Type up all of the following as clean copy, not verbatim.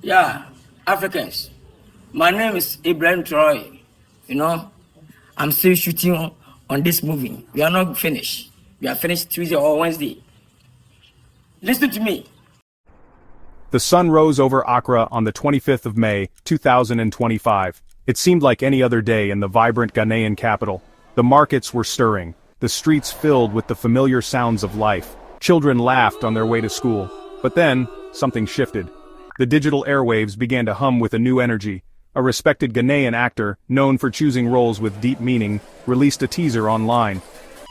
Yeah, Africans. My name is Ibrahim Traoré. You know, I'm still shooting on this movie. We are not finished. We are finished Tuesday or Wednesday. Listen to me. The sun rose over Accra on the 25th of May, 2025. It seemed like any other day in the vibrant Ghanaian capital. The markets were stirring, the streets filled with the familiar sounds of life. Children laughed on their way to school. But then, something shifted. The digital airwaves began to hum with a new energy. A respected Ghanaian actor, known for choosing roles with deep meaning, released a teaser online.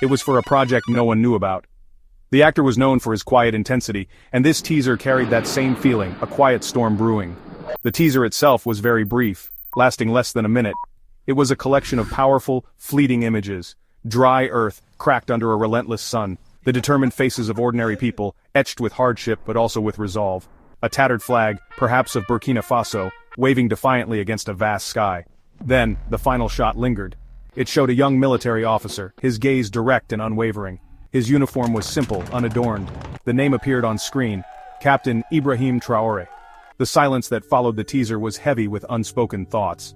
It was for a project no one knew about. The actor was known for his quiet intensity, and this teaser carried that same feeling, a quiet storm brewing. The teaser itself was very brief, lasting less than a minute. It was a collection of powerful, fleeting images. Dry earth, cracked under a relentless sun. The determined faces of ordinary people, etched with hardship but also with resolve. A tattered flag, perhaps of Burkina Faso, waving defiantly against a vast sky. Then, the final shot lingered. It showed a young military officer, his gaze direct and unwavering. His uniform was simple, unadorned. The name appeared on screen, Captain Ibrahim Traoré. The silence that followed the teaser was heavy with unspoken thoughts.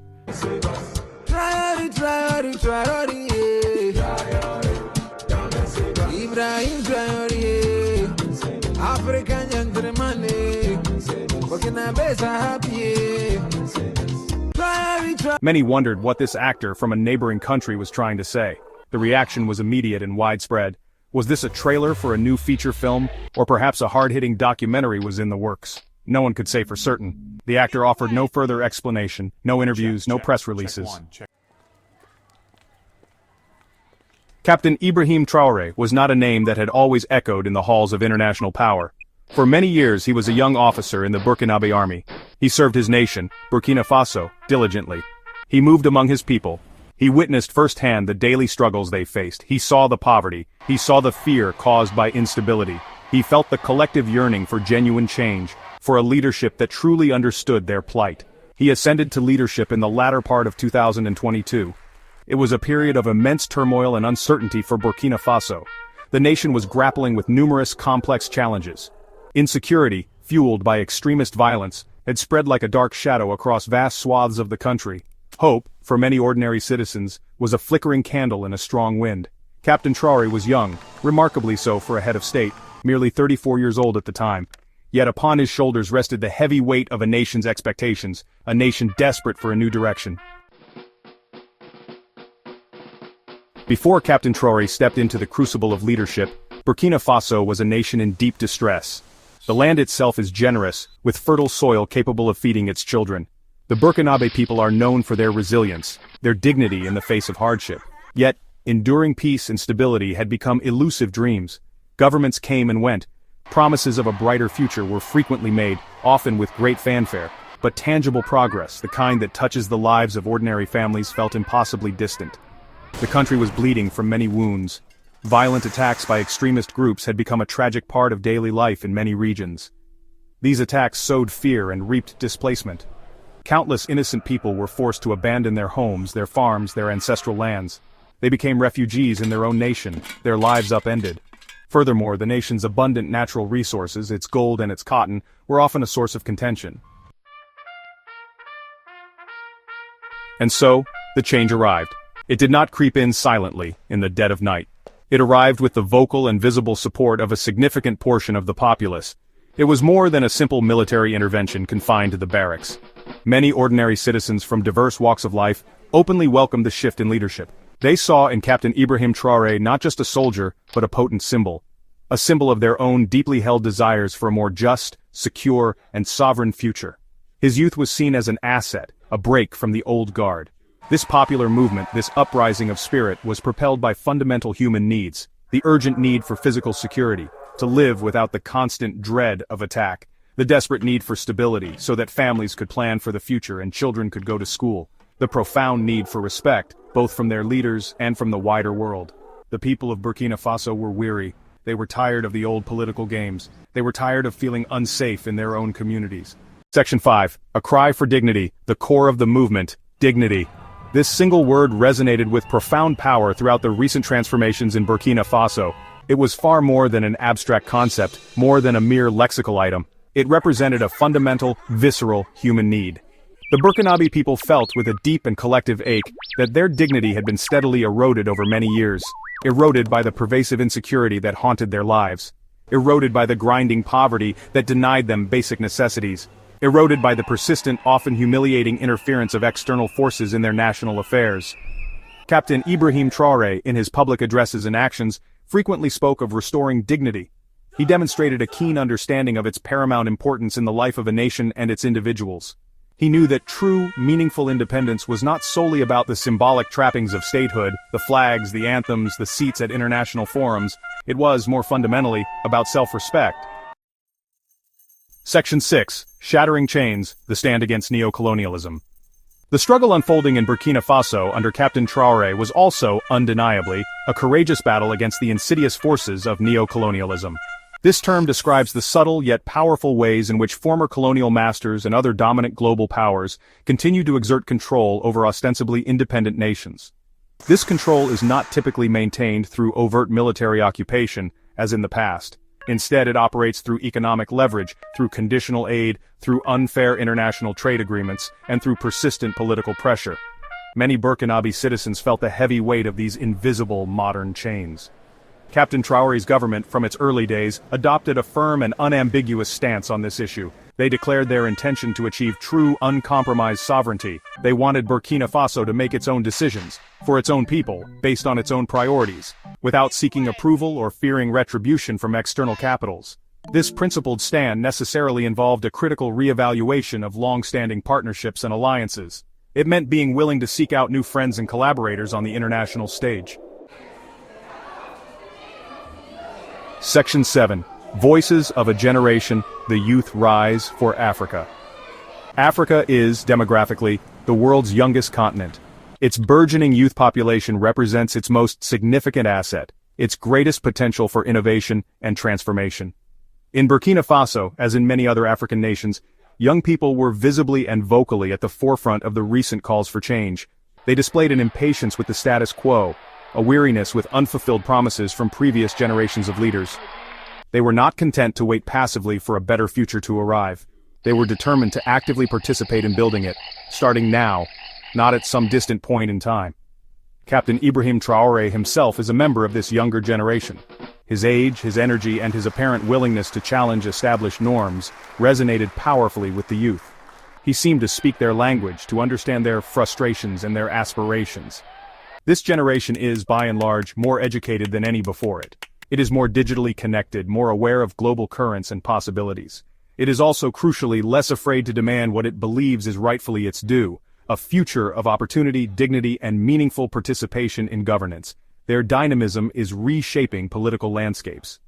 Many wondered what this actor from a neighboring country was trying to say. The reaction was immediate and widespread. Was this a trailer for a new feature film, or perhaps a hard-hitting documentary was in the works? No one could say for certain. The actor offered no further explanation, no interviews, no press releases. Captain Ibrahim Traoré was not a name that had always echoed in the halls of international power. For many years he was a young officer in the Burkinabe army. He served his nation, Burkina Faso, diligently. He moved among his people. He witnessed firsthand the daily struggles they faced. He saw the poverty. He saw the fear caused by instability. He felt the collective yearning for genuine change, for a leadership that truly understood their plight. He ascended to leadership in the latter part of 2022. It was a period of immense turmoil and uncertainty for Burkina Faso. The nation was grappling with numerous complex challenges. Insecurity, fueled by extremist violence, had spread like a dark shadow across vast swaths of the country. Hope, for many ordinary citizens, was a flickering candle in a strong wind. Captain Traoré was young, remarkably so for a head of state, merely 34 years old at the time. Yet upon his shoulders rested the heavy weight of a nation's expectations, a nation desperate for a new direction. Before Captain Traoré stepped into the crucible of leadership, Burkina Faso was a nation in deep distress. The land itself is generous, with fertile soil capable of feeding its children. The Burkinabe people are known for their resilience, their dignity in the face of hardship. Yet, enduring peace and stability had become elusive dreams. Governments came and went. Promises of a brighter future were frequently made, often with great fanfare. But tangible progress, the kind that touches the lives of ordinary families, felt impossibly distant. The country was bleeding from many wounds. Violent attacks by extremist groups had become a tragic part of daily life in many regions. These attacks sowed fear and reaped displacement. Countless innocent people were forced to abandon their homes, their farms, their ancestral lands. They became refugees in their own nation, their lives upended. Furthermore, the nation's abundant natural resources, its gold and its cotton, were often a source of contention. And so, the change arrived. It did not creep in silently, in the dead of night. It arrived with the vocal and visible support of a significant portion of the populace. It was more than a simple military intervention confined to the barracks. Many ordinary citizens from diverse walks of life openly welcomed the shift in leadership. They saw in Captain Ibrahim Traoré not just a soldier, but a potent symbol. A symbol of their own deeply held desires for a more just, secure, and sovereign future. His youth was seen as an asset, a break from the old guard. This popular movement, this uprising of spirit, was propelled by fundamental human needs. The urgent need for physical security, to live without the constant dread of attack. The desperate need for stability, so that families could plan for the future and children could go to school. The profound need for respect, both from their leaders and from the wider world. The people of Burkina Faso were weary. They were tired of the old political games. They were tired of feeling unsafe in their own communities. Section 5. A cry for dignity, the core of the movement, dignity. This single word resonated with profound power throughout the recent transformations in Burkina Faso. It was far more than an abstract concept, more than a mere lexical item. It represented a fundamental, visceral human need. The Burkinabe people felt with a deep and collective ache that their dignity had been steadily eroded over many years, eroded by the pervasive insecurity that haunted their lives, eroded by the grinding poverty that denied them basic necessities, eroded by the persistent, often humiliating interference of external forces in their national affairs. Captain Ibrahim Traoré, in his public addresses and actions, frequently spoke of restoring dignity. He demonstrated a keen understanding of its paramount importance in the life of a nation and its individuals. He knew that true, meaningful independence was not solely about the symbolic trappings of statehood, the flags, the anthems, the seats at international forums. It was, more fundamentally, about self-respect. Section 6. Shattering Chains, the Stand Against Neo-Colonialism. The struggle unfolding in Burkina Faso under Captain Traoré was also, undeniably, a courageous battle against the insidious forces of neo-colonialism. This term describes the subtle yet powerful ways in which former colonial masters and other dominant global powers continue to exert control over ostensibly independent nations. This control is not typically maintained through overt military occupation, as in the past. Instead, it operates through economic leverage, through conditional aid, through unfair international trade agreements, and through persistent political pressure. Many Burkinabe citizens felt the heavy weight of these invisible modern chains. Captain Traoré's government, from its early days, adopted a firm and unambiguous stance on this issue. They declared their intention to achieve true, uncompromised sovereignty. They wanted Burkina Faso to make its own decisions, for its own people, based on its own priorities, without seeking approval or fearing retribution from external capitals. This principled stand necessarily involved a critical re-evaluation of long-standing partnerships and alliances. It meant being willing to seek out new friends and collaborators on the international stage. Section 7. Voices of a Generation, the Youth Rise for Africa. Africa is, demographically, the world's youngest continent. Its burgeoning youth population represents its most significant asset, its greatest potential for innovation and transformation. In Burkina Faso, as in many other African nations, young people were visibly and vocally at the forefront of the recent calls for change. They displayed an impatience with the status quo, a weariness with unfulfilled promises from previous generations of leaders. They were not content to wait passively for a better future to arrive. They were determined to actively participate in building it, starting now, not at some distant point in time. Captain Ibrahim Traoré himself is a member of this younger generation. His age, his energy, and his apparent willingness to challenge established norms resonated powerfully with the youth. He seemed to speak their language, to understand their frustrations and their aspirations. This generation is, by and large, more educated than any before it. It is more digitally connected, more aware of global currents and possibilities. It is also crucially less afraid to demand what it believes is rightfully its due, a future of opportunity, dignity, and meaningful participation in governance. Their dynamism is reshaping political landscapes.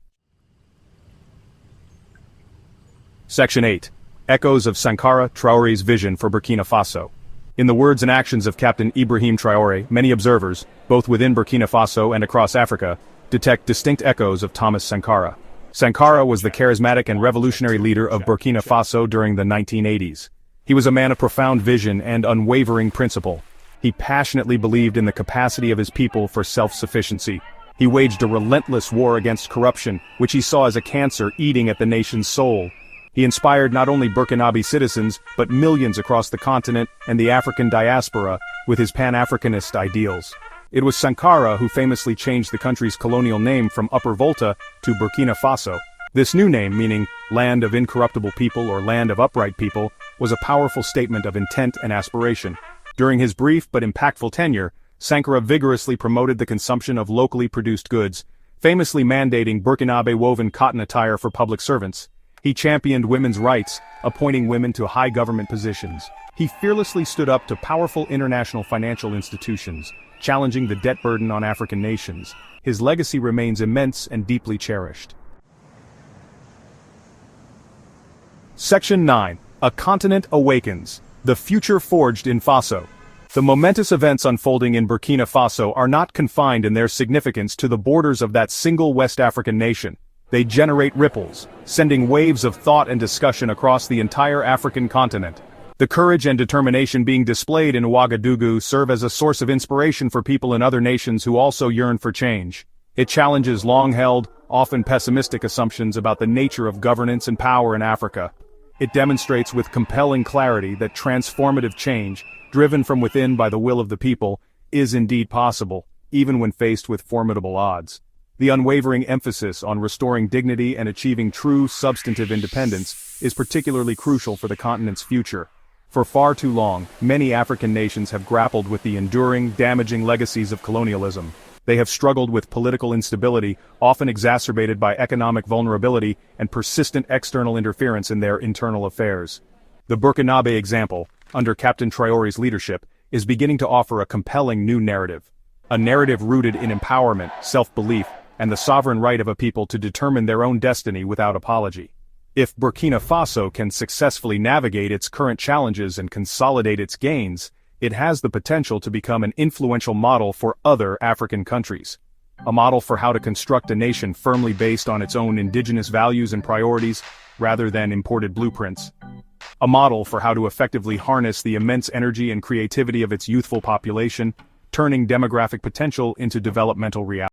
Section 8. Echoes of Sankara Traoré's vision for Burkina Faso. In the words and actions of Captain Ibrahim Traoré, many observers, both within Burkina Faso and across Africa, detect distinct echoes of Thomas Sankara. Sankara was the charismatic and revolutionary leader of Burkina Faso during the 1980s. He was a man of profound vision and unwavering principle. He passionately believed in the capacity of his people for self-sufficiency. He waged a relentless war against corruption, which he saw as a cancer eating at the nation's soul. He inspired not only Burkinabe citizens, but millions across the continent and the African diaspora with his Pan-Africanist ideals. It was Sankara who famously changed the country's colonial name from Upper Volta to Burkina Faso. This new name, meaning land of incorruptible people or land of upright people, was a powerful statement of intent and aspiration. During his brief but impactful tenure, Sankara vigorously promoted the consumption of locally produced goods, famously mandating Burkinabe woven cotton attire for public servants. He championed women's rights, appointing women to high government positions. He fearlessly stood up to powerful international financial institutions, challenging the debt burden on African nations. His legacy remains immense and deeply cherished. Section 9. A Continent Awakens. The Future Forged in Faso. The momentous events unfolding in Burkina Faso are not confined in their significance to the borders of that single West African nation. They generate ripples, sending waves of thought and discussion across the entire African continent. The courage and determination being displayed in Ouagadougou serve as a source of inspiration for people in other nations who also yearn for change. It challenges long-held, often pessimistic assumptions about the nature of governance and power in Africa. It demonstrates with compelling clarity that transformative change, driven from within by the will of the people, is indeed possible, even when faced with formidable odds. The unwavering emphasis on restoring dignity and achieving true substantive independence is particularly crucial for the continent's future. For far too long, many African nations have grappled with the enduring, damaging legacies of colonialism. They have struggled with political instability, often exacerbated by economic vulnerability and persistent external interference in their internal affairs. The Burkinabe example, under Captain Traoré's leadership, is beginning to offer a compelling new narrative. A narrative rooted in empowerment, self-belief, and the sovereign right of a people to determine their own destiny without apology. If Burkina Faso can successfully navigate its current challenges and consolidate its gains, it has the potential to become an influential model for other African countries. A model for how to construct a nation firmly based on its own indigenous values and priorities, rather than imported blueprints. A model for how to effectively harness the immense energy and creativity of its youthful population, turning demographic potential into developmental reality.